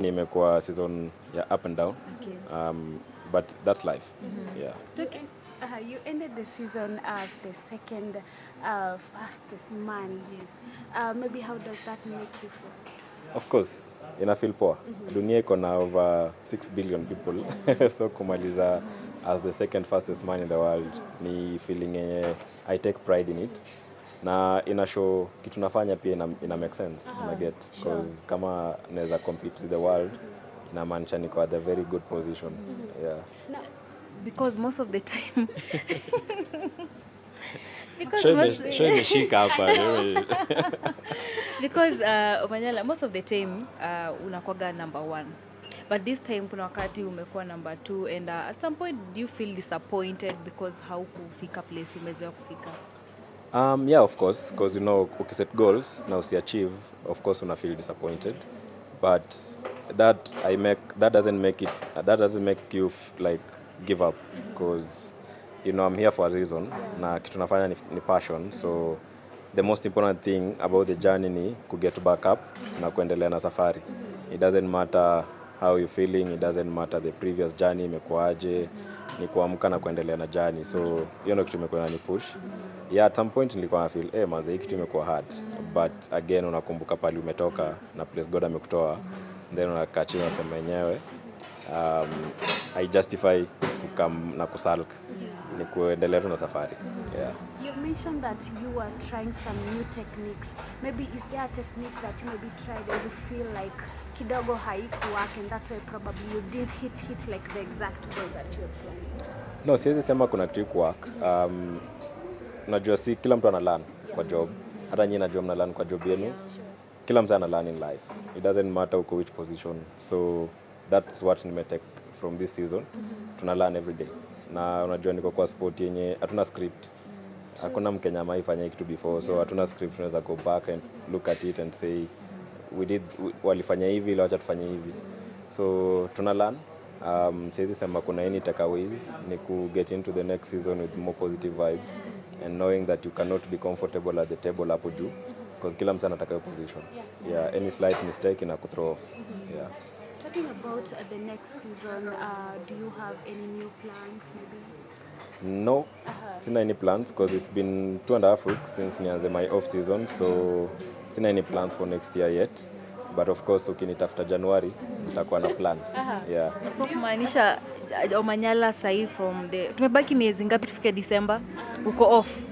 Nimekuwa season up and down. Okay. But that's life. Yeah. You ended the season as the second fastest man. Yes. Maybe how does that make you feel? Of course, ina feel poa. Dunia iko na over 6 billion people. So kumaliza as the second fastest man in the world ni feeling yenye I take pride in it. Na ina show kitu nafanya pia ina make sense. Una get because kama naweza compete with the world inamaanisha niko at a very good position. Yeah. Because most of the time because Omanyala, most of the time unakwaga number 1, but this time kuna wakati umekuwa number 2, and at some point do you feel disappointed because haukufika place umezoea kufika? Yeah, of course, because ukiset goals na usiachieve, of course una feel disappointed, but that doesn't make you like give up, because I'm here for a reason, na kitu nafanya ni passion. So the most important thing about the journey ni to get back up na kuendelea na safari. It doesn't matter how you feeling, it doesn't matter the previous journey imekuaje, ni kuamka na kuendelea na journey. So hiyo ndio kitu imekuwa ni push. Yeah, at some point nilikuwa na feel manze, hii kitu imekuwa hard, but again unakumbuka pale umetoka na place God amekutoa, then unakaa chini unasema yenyewe I justify kukam na kusalk ni kuendelea na safari. Yeah. You mentioned that you are trying some new techniques. Maybe is there a technique that you maybe tried and you feel like kidogo haikuwork, and that's why probably you didn't hit like the exact goal that you were planning? No, siwezi sema kuna trick work. Unajua si kila mtu ana learn kwa job. Hata nyinyi najua mna learn kwa job yenu. Kila mtu ana learn in life. It doesn't matter uko which position. So that's what nimetake from this season. Tuna learn every day. Na unajua niko kwa sport yenye hatuna script. Hakuna Mkenya ameifanya kitu before, so hatuna script. Tunaweza go back and look at it and say walifanya hivi, leo acha tufanye hivi. So tuna learn. Siwezi sema kuna any takeaways, ni ku get into the next season with more positive vibes and knowing that you cannot be comfortable at the table hapo juu, because kila mtu anataka hiyo position. Yeah, any slight mistake ina kuthrow off. Yeah. Talking about the next season, do you have any new plans maybe? No, sina any plans because it's been 2.5 weeks since nianze my off season, so sina any plans for next year yet. But of course ukinitafuta January nitakuwa na plans. Yeah. So kumaanisha Omanyala sahi tumebaki miezi ngapi tufike December? Uko off?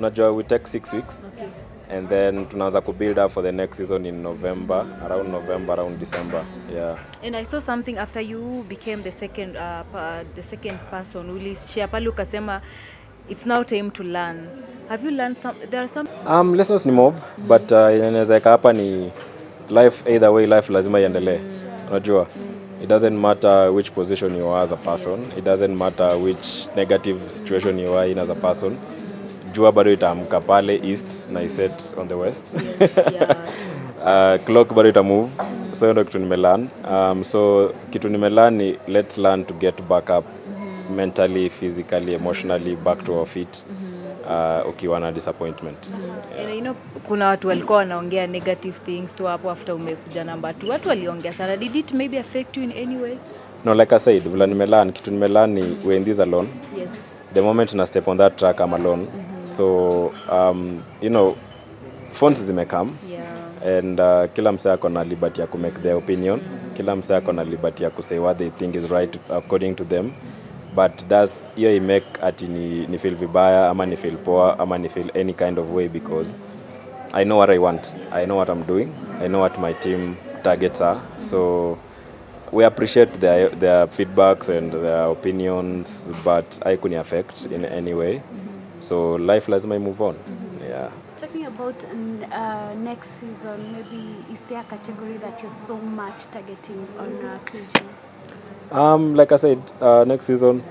Najua we take 6 weeks. Okay. And then tunaanza ku build up for the next season in November, around December. Yeah. And I saw something after you became the second person ulishare pale ukasema it's now time to learn. Have you learned there are some lessons ni mob, but inaweza hapa ni life, either way life lazima iendelee. Unajua? It doesn't matter which position you are as a person. It doesn't matter which negative situation you are in as a person. Jua bado itaamka pale east na iset on the west. yeah. Clock bado ita move. So ndio kitu nimelearn. So kitu nimelearn ni let's learn to get back up mentally, physically, emotionally, back to our feet. Ukiwa na disappointment. Yeah. And kuna watu walikuwa wanaongea negative things tu hapo after umekuja number 2. Watu waliongea sana. Did it maybe affect you in any way? No, like I said, vile nimelearn, kitu nimelearn ni we're in this alone. Yes. The moment na step on that track I'm alone. So phones zimekam. Yeah. And kila msee ako na liberty ya ku make their opinion. Kila msee ako na liberty ya ku say what they think is right according to them. But that's hiyo I make ati ni feel vibaya ama ni feel poor ama ni feel any kind of way, because I know what I want. I know what I'm doing. I know what my team targets are. So we appreciate their feedbacks and their opinions, but I couldn't affect in any way. So life lazima move on. Yeah. Talking about next season, maybe is there a category that you're so much targeting on clinching? Like I said, next season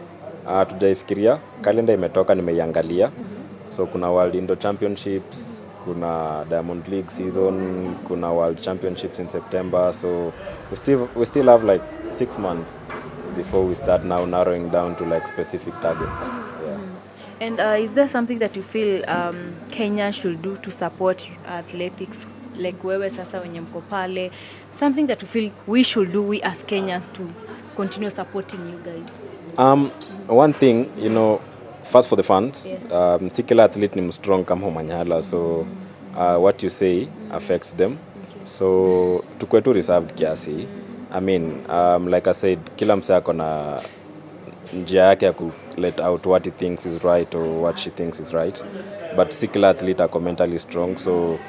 tujaifikiria, kalenda imetoka nimeiangalia. So kuna World Indoor Championships, kuna Diamond League season, kuna World Championships in September. So we still have like 6 months before we start now narrowing down to like specific targets. Yeah. And is there something that you feel Kenya should do to support athletics like wewe sasa wenye mko pale, something that you feel we should do, we as Kenyans, to continue supporting you guys? One thing, you know, first for the fans, Yes. si kila athlete ni strong kama Omanyala, so what you say affects them. So tukwe tu reserved kiasi. I mean, like I said, kila mse ako na njia yake ya ku let out what he thinks is right or what she thinks is right. But si kila athlete ako mentally strong, so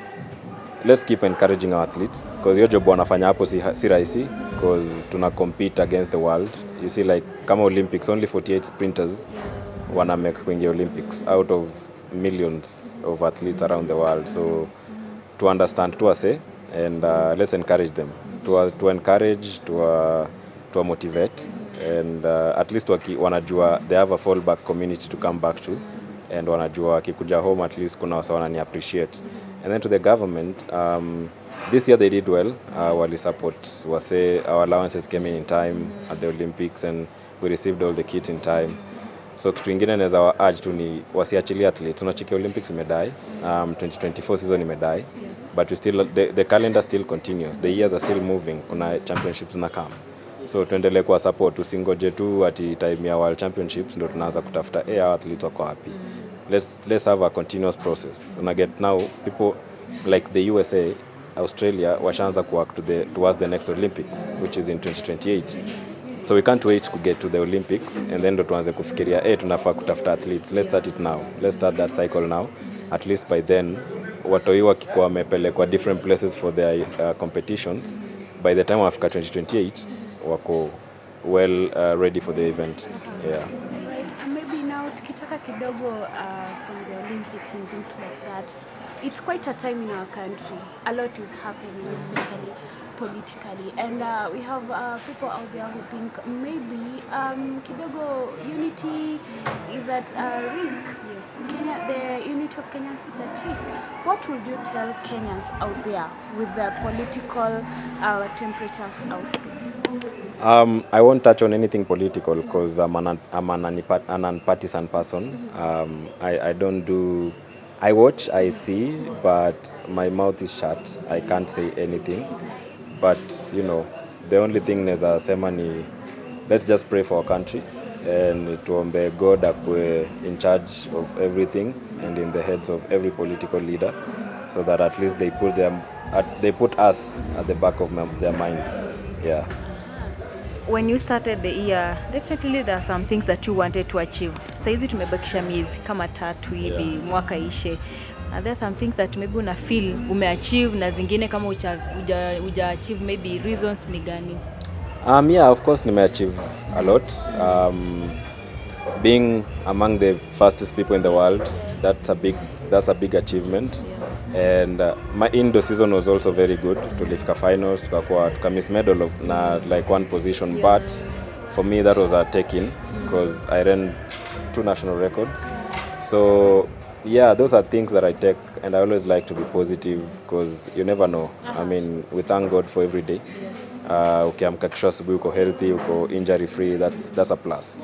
let's keep encouraging our athletes, because hiyo job wanafanya hapo si rahisi, because tuna compete against the world. You see, like kama Olympics, only 48 sprinters wana make kuingia Olympics out of millions of athletes around the world. So to understand, to say, and let's encourage them, to encourage, to motivate, and at least wanajua they have a fallback community to come back to, and wanajua wakikuja home at least kuna wasa wanani appreciate. And then to the government, this year they did well. Wali support wase, our allowances came in time at the Olympics, and we received all the kits in time. So kitu ingine naweza wa urge tu ni wasiachilie athletes. Tunachikia Olympics imedai, 2024 season imedai, but we still, the calendar still continues. The years are still moving. Kuna championships na come. So tuendelee kwa support, usingoje tu ati time ya World Championships ndo tunaanza kutafuta our athletes wako wapi. Let's have a continuous process. Una get now people like the USA, Australia washaanza kuwork towards the next Olympics, which is in 2028. So we can't wait to get to the Olympics and then ndo tuanze kufikiria tunafaa kutafuta athletes. Let's start it now. Let's start that cycle now. At least by then watoi wakikuwa wamepelekwa different places for their competitions, by the time after 2028 wako well ready for the event. Yeah. Maybe now tukitoka kidogo from the Olympics and things like that, it's quite a time in our country. A lot is happening, especially politically, and we have people out there who think maybe kidogo unity is at risk. Yes. The unity of Kenyans is at risk. What would you tell Kenyans out there with the political temperatures out there? I won't touch on anything political because I'm an unpartisan person. I don't do. I watch, I see, but my mouth is shut. I can't say anything. But you know, the only thing neza sema ni let's just pray for our country and tuombe God akue in charge of everything and in the heads of every political leader, so that at least they put us at the back of their minds. Yeah. When you started the year, definitely there are some things that you wanted to achieve. Saizi tumebakisha miezi kama 3 hivi mwaka ishe. Are there some things that maybe una feel umeachieve na zingine kama uja achieve, maybe reasons ni gani? Yeah, of course nimeachieve a lot. Being among the fastest people in the world, that's a big achievement. And my Indo season was also very good. Tulifika finals, tuka miss medal na like one position, but for me that was a take-in because I ran 2 national records. So yeah, those are things that I take, and I always like to be positive because you never know. I mean, we thank God for every day. Ukiamka kesho asubuhi uko healthy, uko injury free, that's a plus.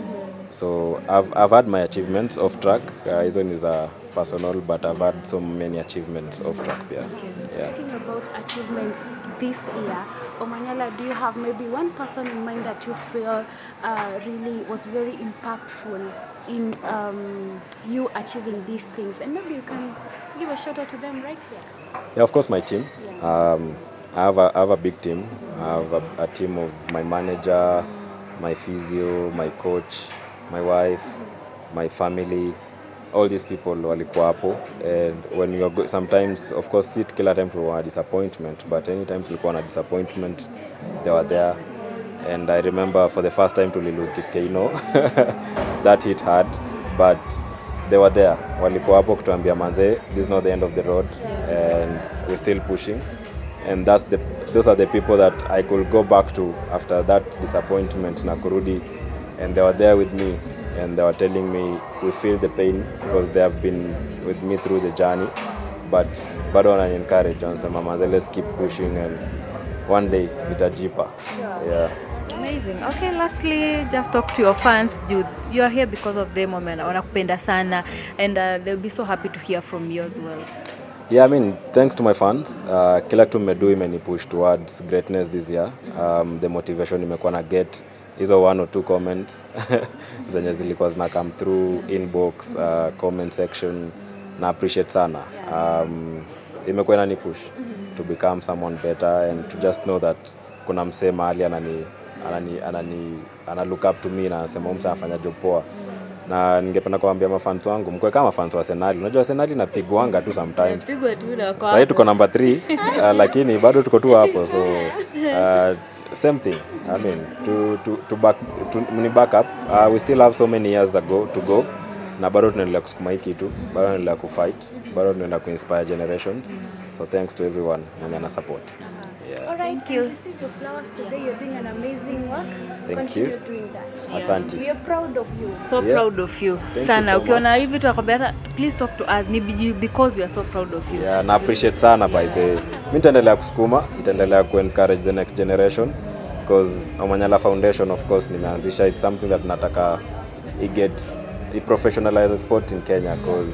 So I've had my achievements off track. Hizo ni za personal, but I've had so many achievements off track. Yeah. Talking about achievements this year, Omanyala, do you have maybe one person in mind that you feel really was very impactful in you achieving these things? And maybe you can give a shout out to them right here. Yeah, of course, my team. Yeah. I have a big team. I have a team of my manager, my physio, my coach, my wife, my family. All these people walikuwa hapo, and when you are sometimes, of course, sit kila time tulikuwa na disappointment, but anytime tulikuwa na disappointment, they were there. And I remember for the first time to lose Keino, that hit hard, but they were there. Walikuwa hapo kutuambia manze, this is not the end of the road, and we're still pushing. And those are the people that I could go back to after that disappointment na kurudi, and they were there with me. And they were telling me, we feel the pain because they have been with me through the journey, but bado wanani encourage, wanasema manze, let's keep pushing and one day itajipa. Yeah. Amazing. Okay, lastly, just talk to your fans. You are here because of them, wanakupenda sana, and they'll be so happy to hear from you as well. Yeah, I mean, thanks to my fans. Kila kitu mmedu imeni push towards greatness this year. The motivation imekuwa na get hizo 1 or 2 comments zenye zilikuwa zina come through inbox, comment section, na appreciate sana. Imekuwa inani push to become someone better and to just know that kuna msee mahali ana look up to me na anasema msee anafanya job poa. Na ningependa kuambia mafans wangu mkwe kama fans wa Arsenal. Unajua Arsenal inapigwanga tu sometimes. Pigwa tu na kwa. Sasa tuko number 3 lakini bado tuko tu hapo, so same thing. I mean to back up. We still have so many years to go. Na bado tunaendelea kusukuma hiki kitu, bado tunaendelea kufight, bado tunaendelea kuinspire generations. So thanks to everyone mwenye ana support. Yeah. All right, Thank you. I received your flowers today. You're doing an amazing work. Thank Continue you. doing that. Asante. We are proud of you. So Yeah. proud of you. you Sana. so Ukiona hivi tunakwambia hata please talk to us because we are so proud of you. Yeah, na appreciate sana by the way. Mimi nitaendelea kusukuma, nitaendelea encourage the next generation because Omanyala Foundation of course nimeanzisha, it's something that nataka professionalize sport in Kenya because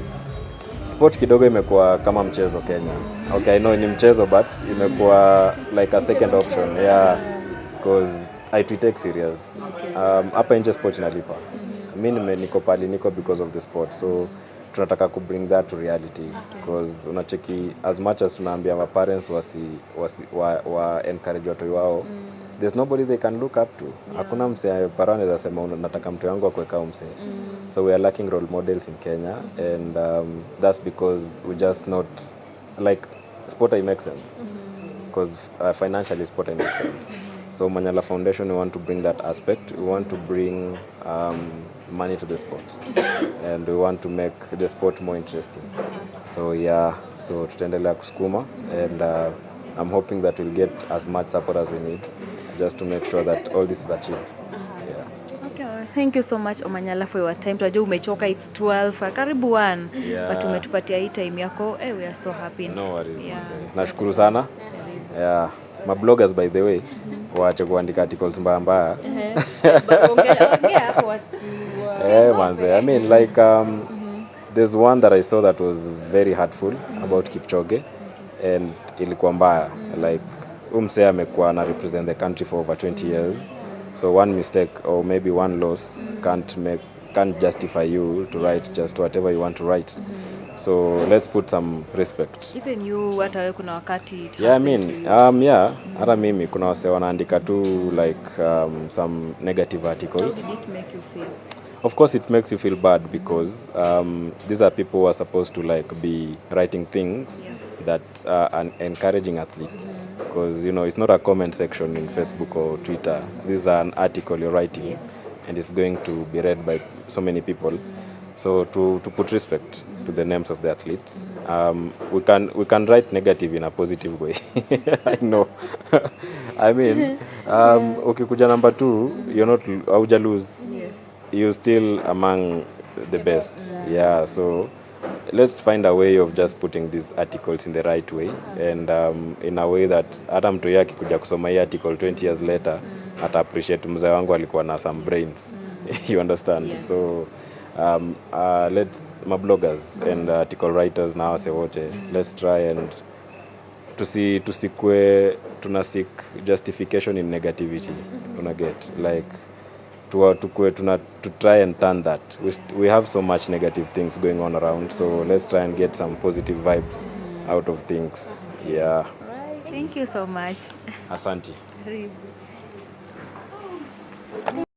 sport kidogo imekuwa kama mchezo Kenya. Okay, I know ni mchezo but imekuwa like a second option. Yeah, because I take serious. Hapa nje sport inalipa. Mimi niko pali niko because of the sport. So tunataka ku bring that to reality because unacheki as much as tunaambia my parents wa encourage watu wao, there's nobody they can look up to. Hakuna mse parane za sema nataka mtu wangu akuweka mse. So we are lacking role models in Kenya and that's because we just not like sport makes sense because financially sport makes sense. So Omanyala Foundation, we want to bring that aspect. We want to bring money to the sport and we want to make the sport more interesting. So yeah, so tutaendelea kusukuma and I'm hoping that we'll get as much support as we need just to make sure that all this is achieved. Yeah. Okay, thank you so much Omanyala for your time. Tunajua umechoka, it's 12, karibu 1. Yeah. But umetupatia hii time yako. We are so happy. No worries. Yeah. Nashukuru sana. Yeah. My bloggers by the way, waache kuandika articles mbaya. Manze. I mean like there's one that I saw that was very hurtful about Kipchoge and ilikuwa mbaya. Like umse amekuwa na represent the country for over 20 years. So one mistake or maybe one loss can't justify you to write just whatever you want to write. So let's put some respect. Even you hata wewe kuna wakati Yeah, I mean yeah, hata mimi kuna wase wanaandika tu like some negative articles. How did it make you feel? Of course it makes you feel bad because these are people who are supposed to like be writing things that are encouraging athletes because you know it's not a comment section in Facebook or Twitter. This is an article you're writing and it's going to be read by so many people. So to put respect to the names of the athletes, we can write negative in a positive way. I know. I mean, ukikuja number 2, you're not auja lose. Yes. You're still among the best. Yeah, so let's find a way of just putting these articles in the right way and in a way that hata mtu yake kuja kusoma hii article 20 years later ata appreciate mzee wangu alikuwa na some brains. You understand? Yes. So let's my bloggers and article writers now say wote let's try and tusikwe tunasik justification in negativity. Una get like to try and turn that. We have so much negative things going on around, so let's try and get some positive vibes out of things. Yeah. Right. Thank you so much. Asante. Karibu.